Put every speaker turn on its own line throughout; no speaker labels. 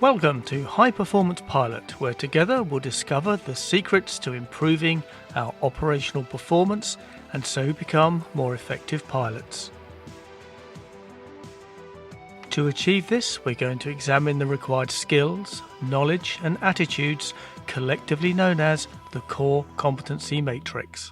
Welcome to High Performance Pilot, where together we'll discover the secrets to improving our operational performance and so become more effective pilots. To achieve this, we're going to examine the required skills, knowledge and attitudes collectively known as the Core Competency Matrix.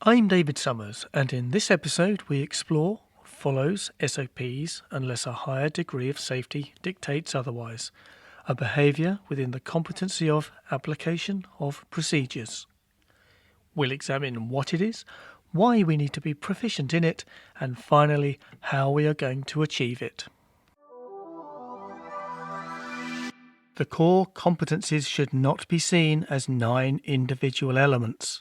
I'm David Summers, and in this episode we explore follows SOPs unless a higher degree of safety dictates otherwise, a behaviour within the competency of application of procedures. We'll examine what it is, why we need to be proficient in it, and finally how we are going to achieve it. The core competencies should not be seen as 9 individual elements.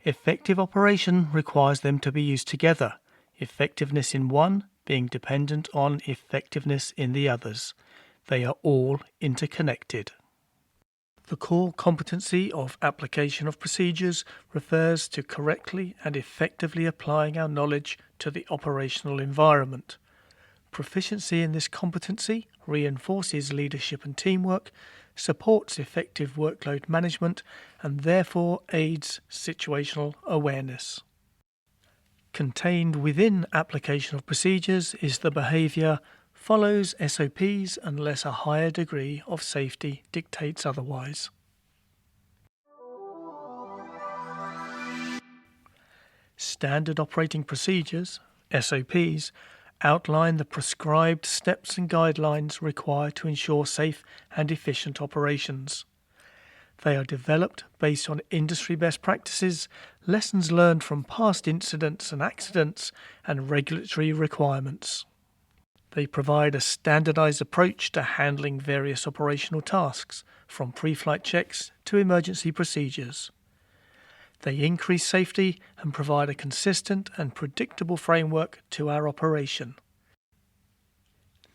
Effective operation requires them to be used together, effectiveness in one being dependent on effectiveness in the others. They are all interconnected. The core competency of application of procedures refers to correctly and effectively applying our knowledge to the operational environment. Proficiency in this competency reinforces leadership and teamwork, supports effective workload management, and therefore aids situational awareness. Contained within application of procedures is the behaviour follows SOPs unless a higher degree of safety dictates otherwise. Standard operating procedures, SOPs, outline the prescribed steps and guidelines required to ensure safe and efficient operations. They are developed based on industry best practices, lessons learned from past incidents and accidents, and regulatory requirements. They provide a standardized approach to handling various operational tasks, from pre-flight checks to emergency procedures. They increase safety and provide a consistent and predictable framework to our operation.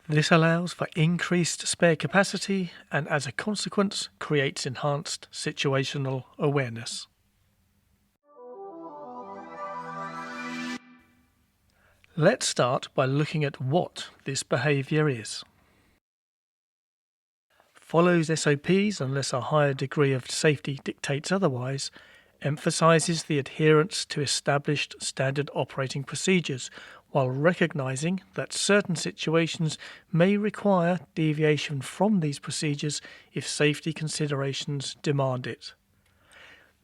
This allows for increased spare capacity and, as a consequence, creates enhanced situational awareness. Let's start by looking at what this behaviour is. Follows SOPs unless a higher degree of safety dictates otherwise, emphasises the adherence to established standard operating procedures while recognising that certain situations may require deviation from these procedures if safety considerations demand it.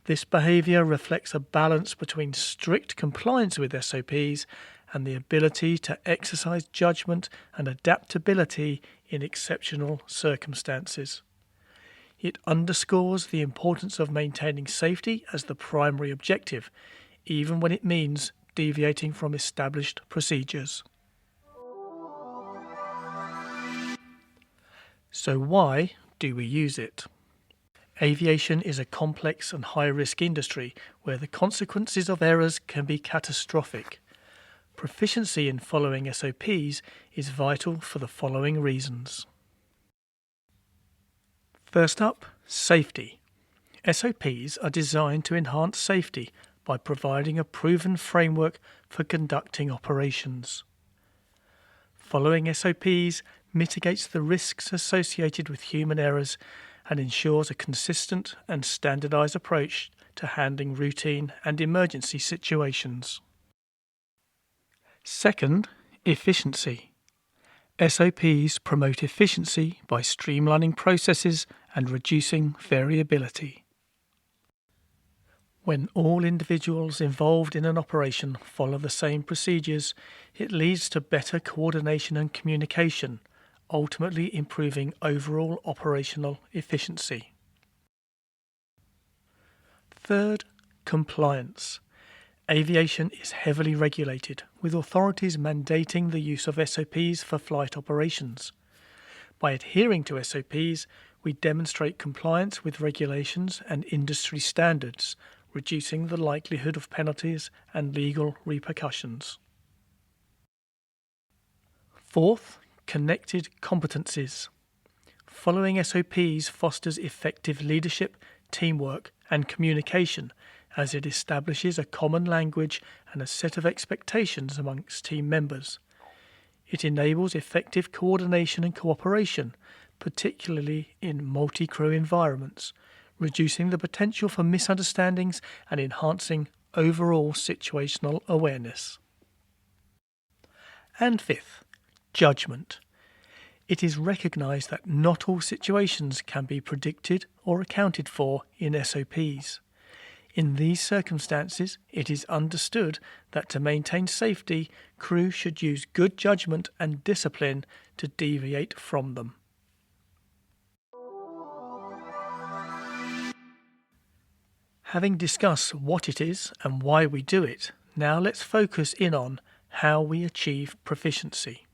This behaviour reflects a balance between strict compliance with SOPs and the ability to exercise judgment and adaptability in exceptional circumstances. It underscores the importance of maintaining safety as the primary objective, even when it means deviating from established procedures. So why do we use it? Aviation is a complex and high-risk industry where the consequences of errors can be catastrophic. Proficiency in following SOPs is vital for the following reasons. First up, safety. SOPs are designed to enhance safety by providing a proven framework for conducting operations. Following SOPs mitigates the risks associated with human errors and ensures a consistent and standardized approach to handling routine and emergency situations. Second, efficiency. SOPs promote efficiency by streamlining processes and reducing variability. When all individuals involved in an operation follow the same procedures, it leads to better coordination and communication, ultimately improving overall operational efficiency. Third, compliance. Aviation is heavily regulated, with authorities mandating the use of SOPs for flight operations. By adhering to SOPs, we demonstrate compliance with regulations and industry standards, reducing the likelihood of penalties and legal repercussions. Fourth, connected competencies. Following SOPs fosters effective leadership, teamwork, and communication, as it establishes a common language and a set of expectations amongst team members. It enables effective coordination and cooperation, particularly in multi-crew environments, reducing the potential for misunderstandings and enhancing overall situational awareness. And fifth, judgment. It is recognised that not all situations can be predicted or accounted for in SOPs. In these circumstances, it is understood that to maintain safety, crew should use good judgment and discipline to deviate from them. Having discussed what it is and why we do it, now let's focus in on how we achieve proficiency.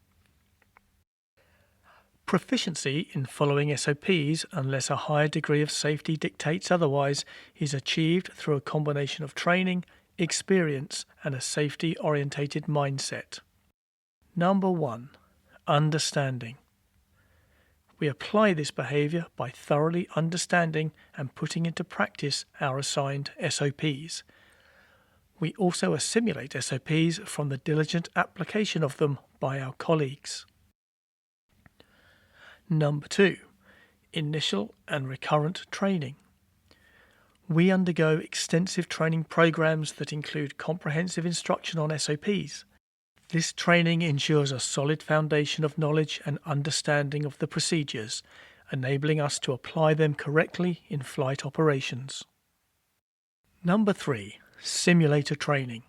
Proficiency in following SOPs, unless a higher degree of safety dictates otherwise, is achieved through a combination of training, experience, and a safety-orientated mindset. Number 1. Understanding. We apply this behaviour by thoroughly understanding and putting into practice our assigned SOPs. We also assimilate SOPs from the diligent application of them by our colleagues. Number 2. Initial and recurrent training. We undergo extensive training programs that include comprehensive instruction on SOPs. This training ensures a solid foundation of knowledge and understanding of the procedures, enabling us to apply them correctly in flight operations. Number 3. Simulator training.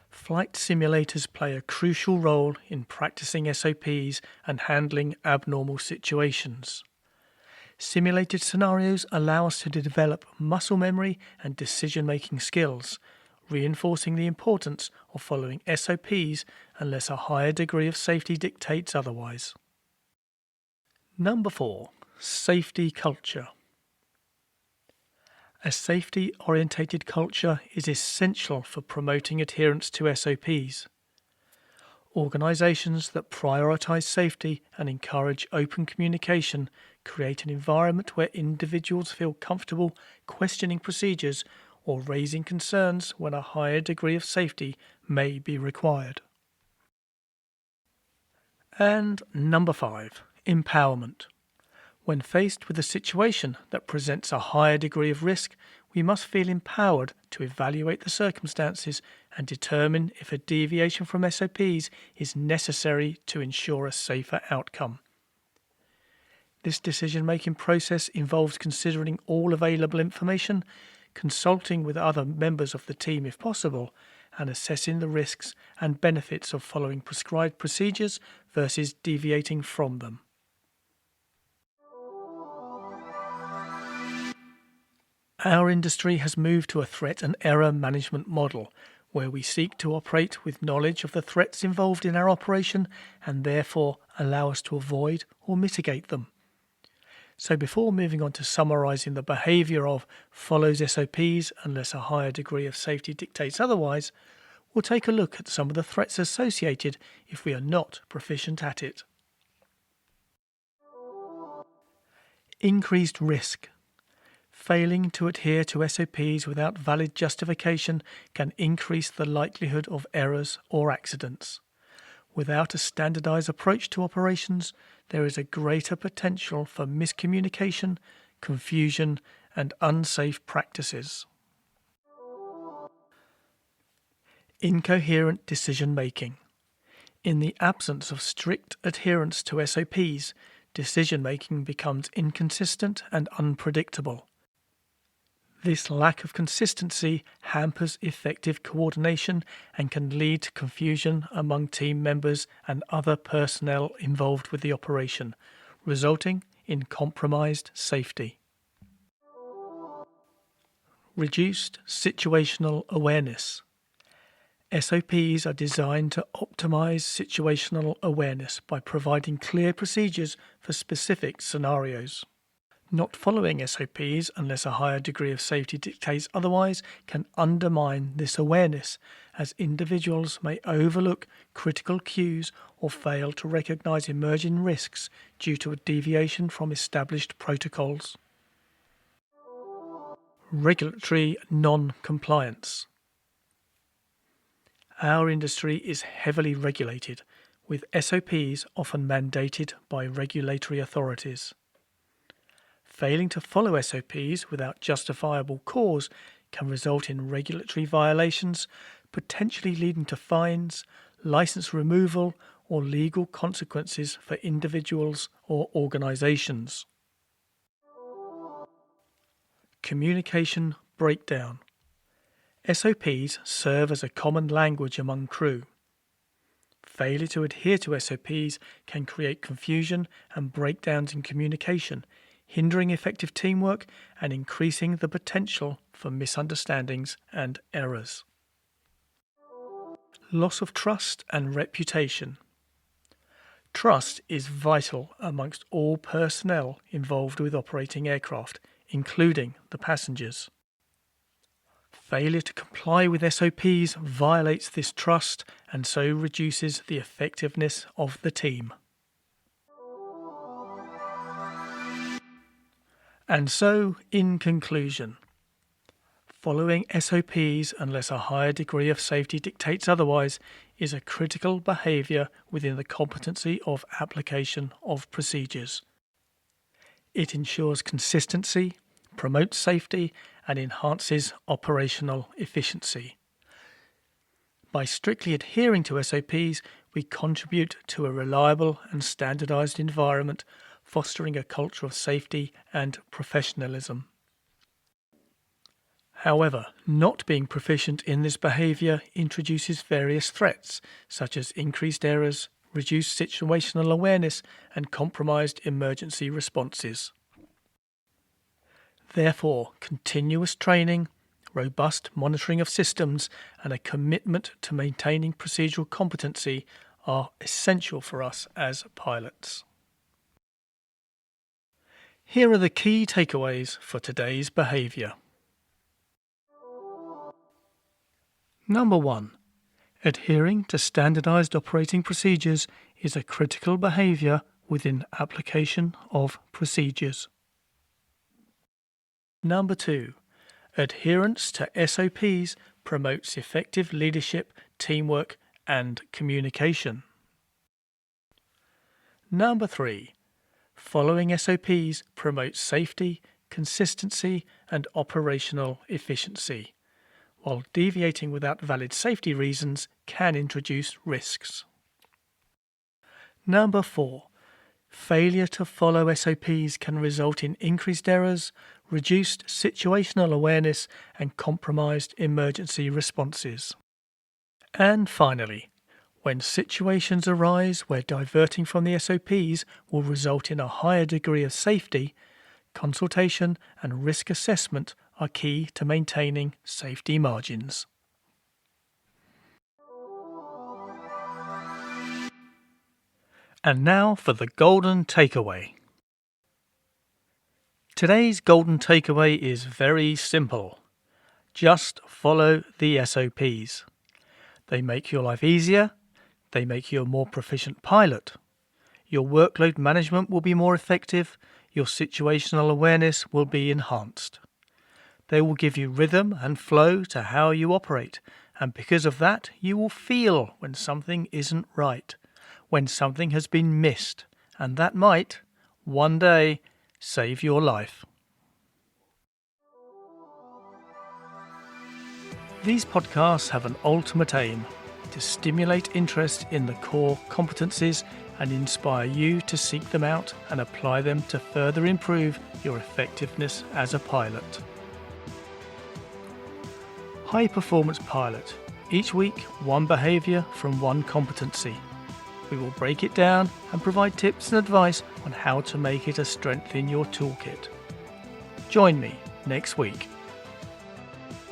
Flight simulators play a crucial role in practicing SOPs and handling abnormal situations. Simulated scenarios allow us to develop muscle memory and decision-making skills, reinforcing the importance of following SOPs unless a higher degree of safety dictates otherwise. Number 4. Safety culture. A safety-orientated culture is essential for promoting adherence to SOPs. Organisations that prioritise safety and encourage open communication create an environment where individuals feel comfortable questioning procedures or raising concerns when a higher degree of safety may be required. And number 5, empowerment. When faced with a situation that presents a higher degree of risk, we must feel empowered to evaluate the circumstances and determine if a deviation from SOPs is necessary to ensure a safer outcome. This decision-making process involves considering all available information, consulting with other members of the team if possible, and assessing the risks and benefits of following prescribed procedures versus deviating from them. Our industry has moved to a threat and error management model, where we seek to operate with knowledge of the threats involved in our operation and therefore allow us to avoid or mitigate them. So before moving on to summarising the behaviour of follows SOPs unless a higher degree of safety dictates otherwise, we'll take a look at some of the threats associated if we are not proficient at it. Increased risk. Failing to adhere to SOPs without valid justification can increase the likelihood of errors or accidents. Without a standardised approach to operations, there is a greater potential for miscommunication, confusion, and unsafe practices. Incoherent decision-making. In the absence of strict adherence to SOPs, decision-making becomes inconsistent and unpredictable. This lack of consistency hampers effective coordination and can lead to confusion among team members and other personnel involved with the operation, resulting in compromised safety. Reduced situational awareness. SOPs are designed to optimize situational awareness by providing clear procedures for specific scenarios. Not following SOPs unless a higher degree of safety dictates otherwise can undermine this awareness, as individuals may overlook critical cues or fail to recognize emerging risks due to a deviation from established protocols. Regulatory non-compliance. Our industry is heavily regulated, with SOPs often mandated by regulatory authorities. Failing to follow SOPs without justifiable cause can result in regulatory violations, potentially leading to fines, license removal, or legal consequences for individuals or organizations. Communication breakdown. SOPs serve as a common language among crew. Failure to adhere to SOPs can create confusion and breakdowns in communication, hindering effective teamwork and increasing the potential for misunderstandings and errors. Loss of trust and reputation. Trust is vital amongst all personnel involved with operating aircraft, including the passengers. Failure to comply with SOPs violates this trust and so reduces the effectiveness of the team. And so, in conclusion, following SOPs unless a higher degree of safety dictates otherwise is a critical behaviour within the competency of application of procedures. It ensures consistency, promotes safety, and enhances operational efficiency. By strictly adhering to SOPs, we contribute to a reliable and standardised environment, fostering a culture of safety and professionalism. However, not being proficient in this behaviour introduces various threats, such as increased errors, reduced situational awareness, and compromised emergency responses. Therefore, continuous training, robust monitoring of systems, and a commitment to maintaining procedural competency are essential for us as pilots. Here are the key takeaways for today's behaviour. Number 1. Adhering to standardised operating procedures is a critical behaviour within application of procedures. Number 2. Adherence to SOPs promotes effective leadership, teamwork, and communication. Number 3. Following SOPs promotes safety, consistency, and operational efficiency, while deviating without valid safety reasons can introduce risks. Number 4. Failure to follow SOPs can result in increased errors, reduced situational awareness, and compromised emergency responses. And finally, when situations arise where diverting from the SOPs will result in a higher degree of safety, consultation and risk assessment are key to maintaining safety margins. And now for the golden takeaway. Today's golden takeaway is very simple. Just follow the SOPs. They make your life easier. They make you a more proficient pilot. Your workload management will be more effective. Your situational awareness will be enhanced. They will give you rhythm and flow to how you operate, and because of that, you will feel when something isn't right, when something has been missed, and that might, one day, save your life. These podcasts have an ultimate aim: to stimulate interest in the core competencies and inspire you to seek them out and apply them to further improve your effectiveness as a pilot. High Performance Pilot. Each week, one behaviour from one competency. We will break it down and provide tips and advice on how to make it a strength in your toolkit. Join me next week.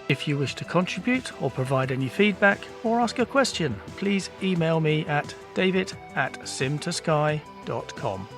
If you wish to contribute or provide any feedback or ask a question, please email me at david@sim2sky.com.